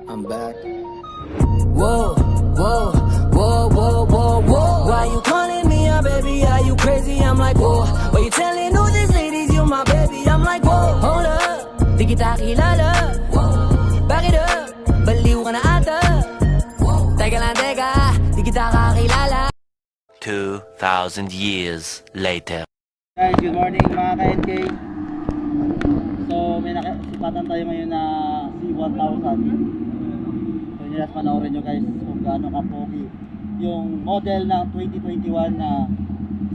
I'm back. Whoa, whoa, whoa, whoa, whoa, whoa. Why you calling me a baby? Are you crazy? I'm like, whoa. Why you telling all these ladies you my baby? I'm like, whoa. Hold up, di kita kilala. Back it up, baliw ka na ata. Teka lang, teka, di kita kakilala. 2,000 years later. Guys, good morning mga ka-NK. So may nakasipatan tayo ngayon na C1000. So just panoorin nyo guys kung gaano kapogi yung model ng 2021 na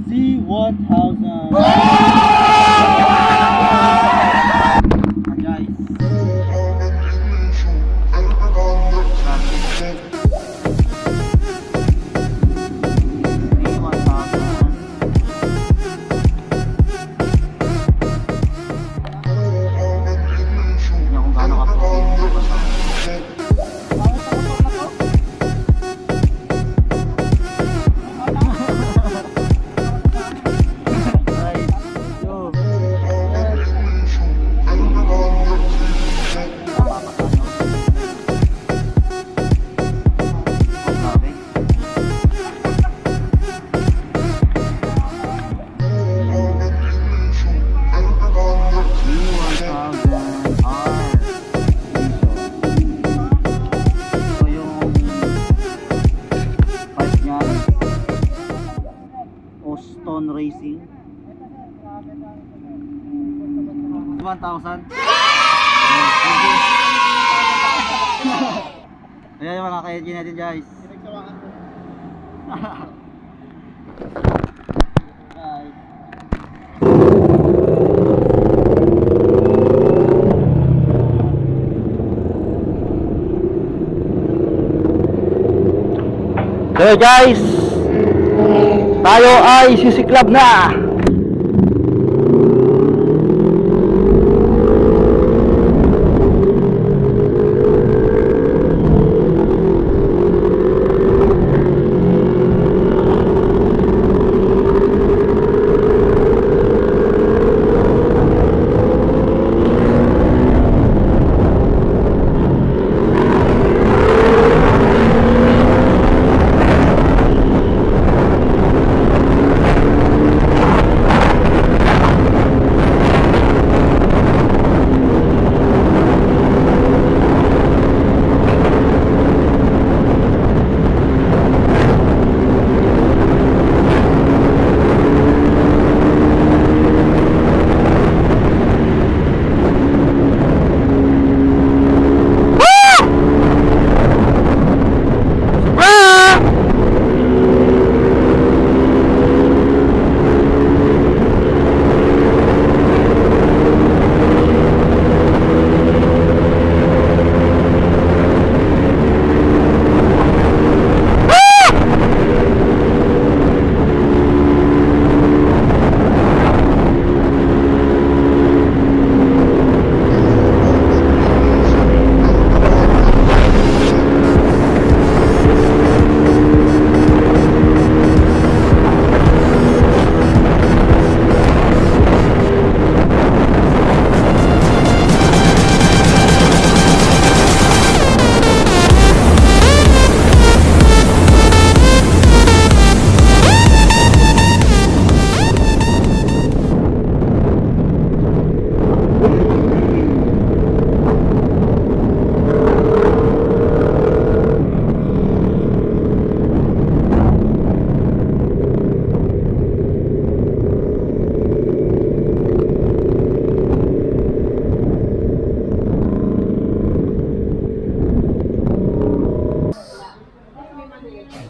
C1000. Guys, Stone Racing 1,000. Ayan yung mga ka-NG natin guys. So guys, tayo ay sisiklab na.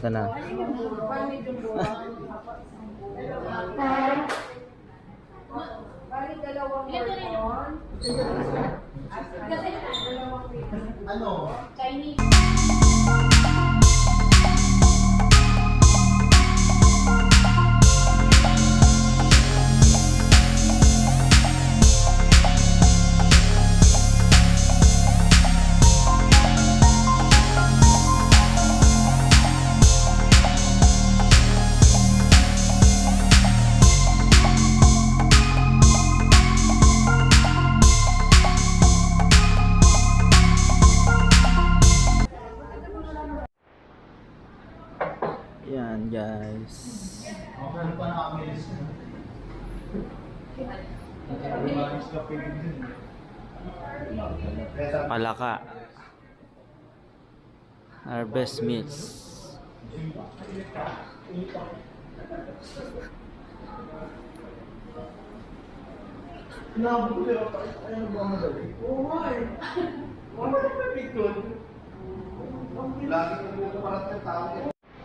Ito na. guys. Palaka. Our best meals.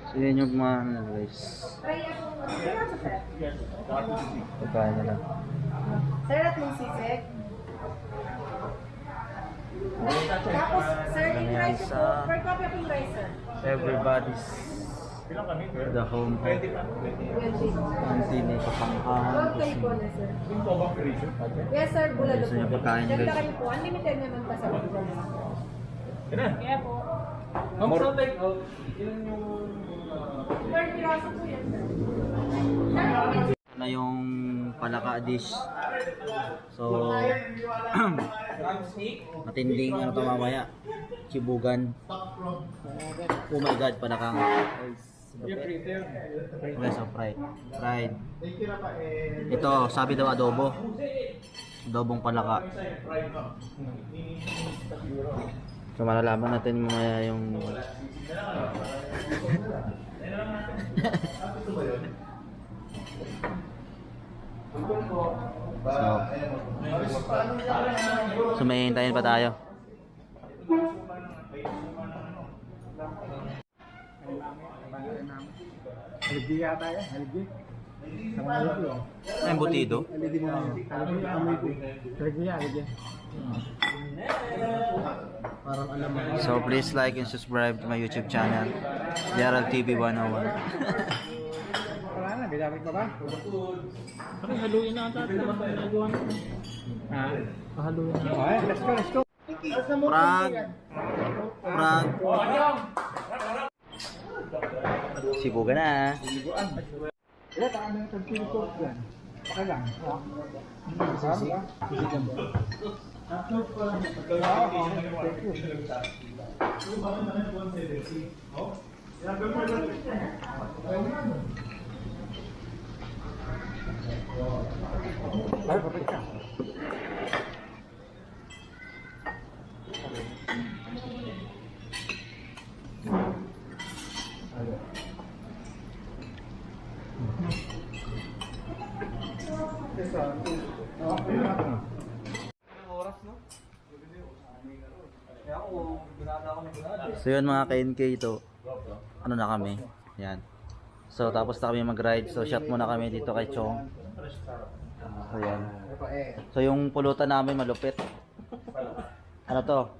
So yun yung mga ano guys. Pagkain na lang. Sir, at mong sisig. Tapos, sir, yung rice po. Per copy of yung rice, sir. Everybody's the home of Auntie ni Kapangkahan. Okay po na, sir. Yes, sir. Bulalo Gusto niyo po. pagkain, guys? Ganda kayo po. Unlimited naman pa sa bulalo. Kaya po. Per piraso po yan, sir. Na yung palaka dish. So matinding ano to mamaya. Chibugan. Oh my god, palakang. Okay, so fried. Ito, sabi daw adobo. Adobong palaka. So malalaman natin mamaya yung So may hintayin pa tayo. Haligi yata yan, haligi. Ay, embutido. Haligi mo. Haligi amoy ko. Haligi yan, haligi. Parang alam mo. So please like and subscribe to my YouTube channel, Gerald TV 101. Wala na, ginamit mo ba? Parang haluin na ata. Nagawa na. Ha? Haluin na. Okay, let's go, let's go. Prag. Sibugan na. Wala, taka na yung ko. Yan. Baka lang. Sabi ka? Isigan ba? Ay, papit ka. So yun mga ka-NK, ito ano na kami, yan. So tapos na kami mag-ride, so shot muna kami dito kay Chong. So yan. So yung pulutan namin malupit. Ano to?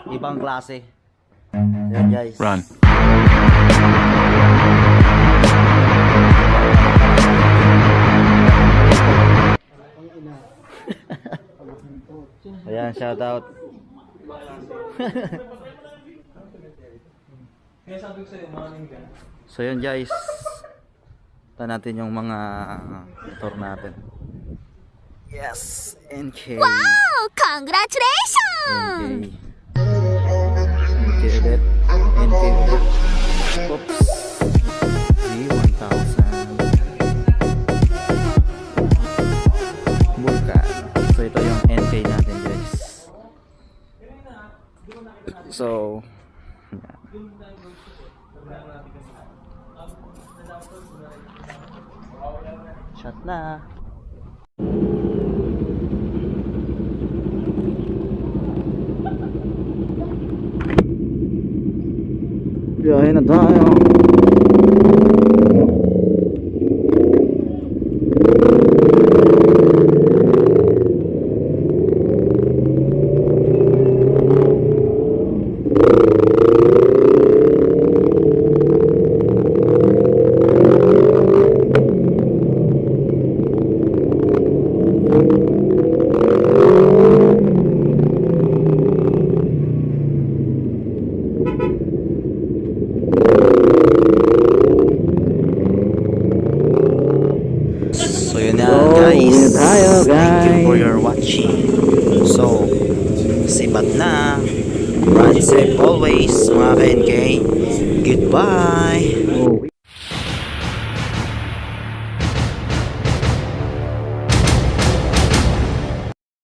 Ibang klase. Yan guys. Run. Ayan, shout out. So yun guys, ito natin yung mga motor natin. Yes, NK. Wow! Congratulations! NK ulit. NK ulit. Oops. V1000 Vulcan. So ito yung NK natin guys. So shot na. Biyahe na tayo. So yun na guys. Thank you for your watching. So sibat na. Ride safe always mga ka-NK. Goodbye.